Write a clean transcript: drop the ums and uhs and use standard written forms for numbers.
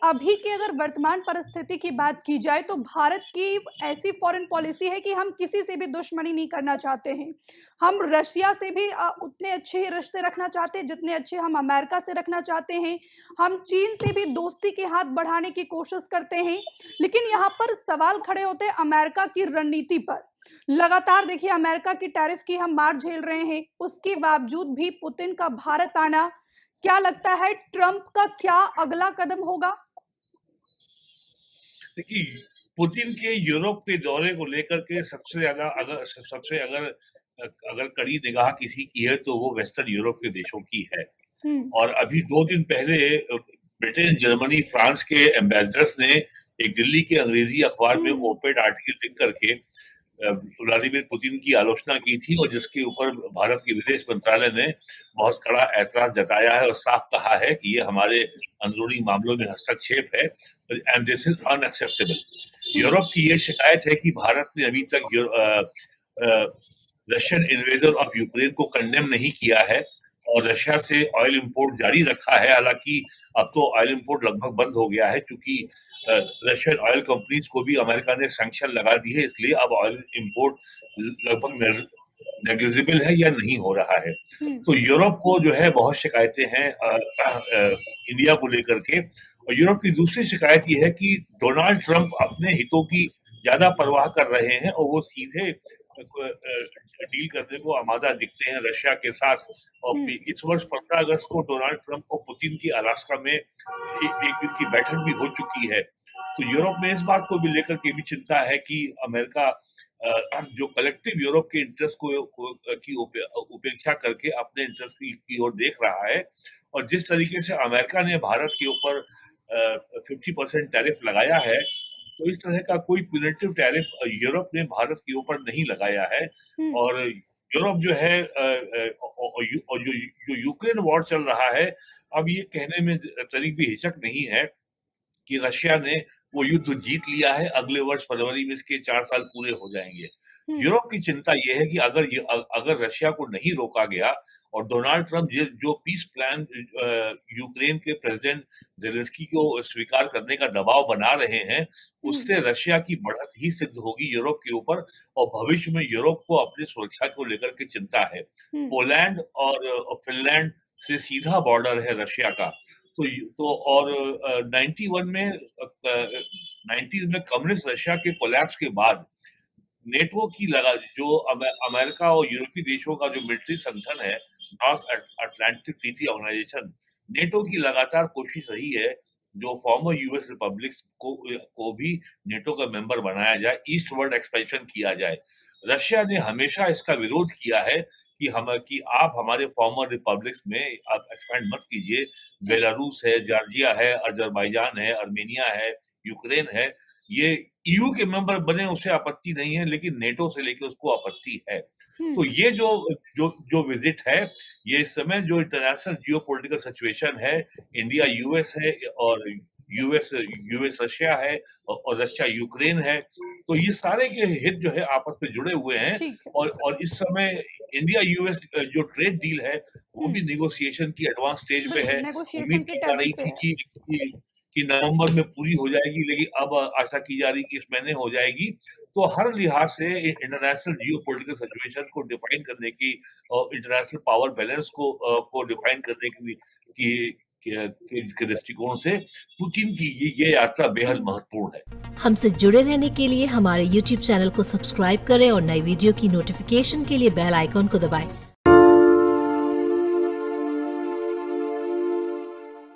अभी की अगर वर्तमान परिस्थिति की बात की जाए तो भारत की ऐसी फॉरेन पॉलिसी है कि हम किसी से भी दुश्मनी नहीं करना चाहते हैं। हम रशिया से भी उतने अच्छे ही रिश्ते रखना चाहते हैं जितने अच्छे हम अमेरिका से रखना चाहते हैं। हम चीन से भी दोस्ती के हाथ बढ़ाने की कोशिश करते हैं। लेकिन यहाँ पर सवाल खड़े होते हैं अमेरिका की रणनीति पर। लगातार देखिए अमेरिका की टैरिफ की हम मार झेल रहे हैं, उसके बावजूद भी पुतिन का भारत आना, क्या लगता है ट्रंप का क्या अगला कदम होगा? देखिए, पुतिन के यूरोप के दौरे को लेकर के अगर अगर कड़ी निगाह किसी की है तो वो वेस्टर्न यूरोप के देशों की है। और अभी 2 दिन पहले ब्रिटेन, जर्मनी, फ्रांस के एम्बेसडर्स ने एक दिल्ली के अंग्रेजी अखबार में ओपेड आर्टिकल लिख करके व्लादिमीर पुतिन की आलोचना की थी और जिसके ऊपर भारत के विदेश मंत्रालय ने बहुत कड़ा ऐतराज जताया है और साफ कहा है कि ये हमारे अंदरूनी मामलों में हस्तक्षेप है and this is unacceptable. Europe की ये शिकायत है कि भारत ने अभी तक रशियन इन्वेजन ऑफ यूक्रेन को कंडेम नहीं किया है और रशिया से ऑयल इंपोर्ट जारी रखा है। हालांकि अब तो ऑयल इंपोर्ट लगभग बंद हो गया है क्योंकि रशियन ऑयल कंपनीज को भी अमेरिका ने सैंक्शन लगा दी है, इसलिए अब ऑयल इंपोर्ट लगभग नेग्लिजिबल है या नहीं हो रहा है। तो यूरोप को जो है बहुत शिकायतें हैं इंडिया को लेकर के। और यूरोप की दूसरी शिकायत ये है कि डोनाल्ड ट्रंप अपने हितों की ज्यादा परवाह कर रहे हैं और वो सीधे डील करने को आमादा दिखते हैं रशिया के साथ। और इस वर्ष 15 अगस्त को डोनाल्ड ट्रंप और पुतिन की अलास्का में एक दिन की बैठक भी हो चुकी है। तो यूरोप में इस बात को भी लेकर के भी चिंता है कि अमेरिका जो कलेक्टिव यूरोप के इंटरेस्ट की उपेक्षा करके अपने इंटरेस्ट की ओर देख रहा है। और जिस तरीके से अमेरिका ने भारत के ऊपर 50% टैरिफ लगाया है, तो इस तरह का कोई प्यूनिटिव टैरिफ यूरोप ने भारत के ऊपर नहीं लगाया है। और यूरोप जो है और जो यूक्रेन वॉर चल रहा है, अब ये कहने में तनिक भी हिचक नहीं है कि रशिया ने वो युद्ध जीत लिया है। अगले वर्ष फरवरी में इसके 4 साल पूरे हो जाएंगे। यूरोप की चिंता ये है कि अगर रशिया को नहीं रोका गया और डोनाल्ड ट्रंप जो पीस प्लान यूक्रेन के प्रेसिडेंट जेलेंस्की को स्वीकार करने का दबाव बना रहे हैं, उससे रशिया की बढ़त ही सिद्ध होगी यूरोप के ऊपर और भविष्य में यूरोप को अपनी सुरक्षा को लेकर के चिंता है। पोलैंड और फिनलैंड से सीधा बॉर्डर है रशिया का। और 91 में 90s में कम्युनिस्ट रशिया के कोलैप्स के बाद नेटो की जो अमेरिका और यूरोपीय देशों का जो मिलिट्री संगठन है, North Atlantic Treaty Organization, NATO की लगातार कोशिश रही है जो फॉर्मर यूएस रिपब्लिक्स को भी नेटो का मेंबर बनाया जाए, ईस्टवर्ड एक्सपेंशन किया जाए। रशिया ने हमेशा इसका विरोध किया है कि आप हमारे फॉर्मर रिपब्लिक्स में आप एक्सपेंड मत कीजिए। बेलारूस है, जॉर्जिया है, अजरबैजान है, आर्मेनिया है, यूक्रेन है, ये ईयू के मेंबर बने उसे आपत्ति नहीं है, लेकिन नेटो से लेके उसको आपत्ति है। तो ये जो विजिट है, ये इस समय जो इंटरनेशनल जियोपॉलिटिकल सिचुएशन है, इंडिया यूएस है और यूएस रशिया है और रशिया यूक्रेन है, तो ये सारे के हित जो है आपस में जुड़े हुए हैं। और इस समय इंडिया यूएस जो ट्रेड डील है वो भी नेगोशिएशन की एडवांस स्टेज पे है। उम्मीद की जा रही थी कि नवंबर में पूरी हो जाएगी, लेकिन अब आशा की जा रही कि इस महीने हो जाएगी। तो हर लिहाज से इंटरनेशनल जियोपॉलिटिकल सिचुएशन को डिफाइन करने की और इंटरनेशनल पावर बैलेंस को डिफाइन करने के दृष्टिकोण से पुतिन की ये यात्रा बेहद महत्वपूर्ण है। हमसे जुड़े रहने के लिए हमारे YouTube चैनल को सब्सक्राइब करें और नई वीडियो की नोटिफिकेशन के लिए बेल आइकॉन को दबाएं।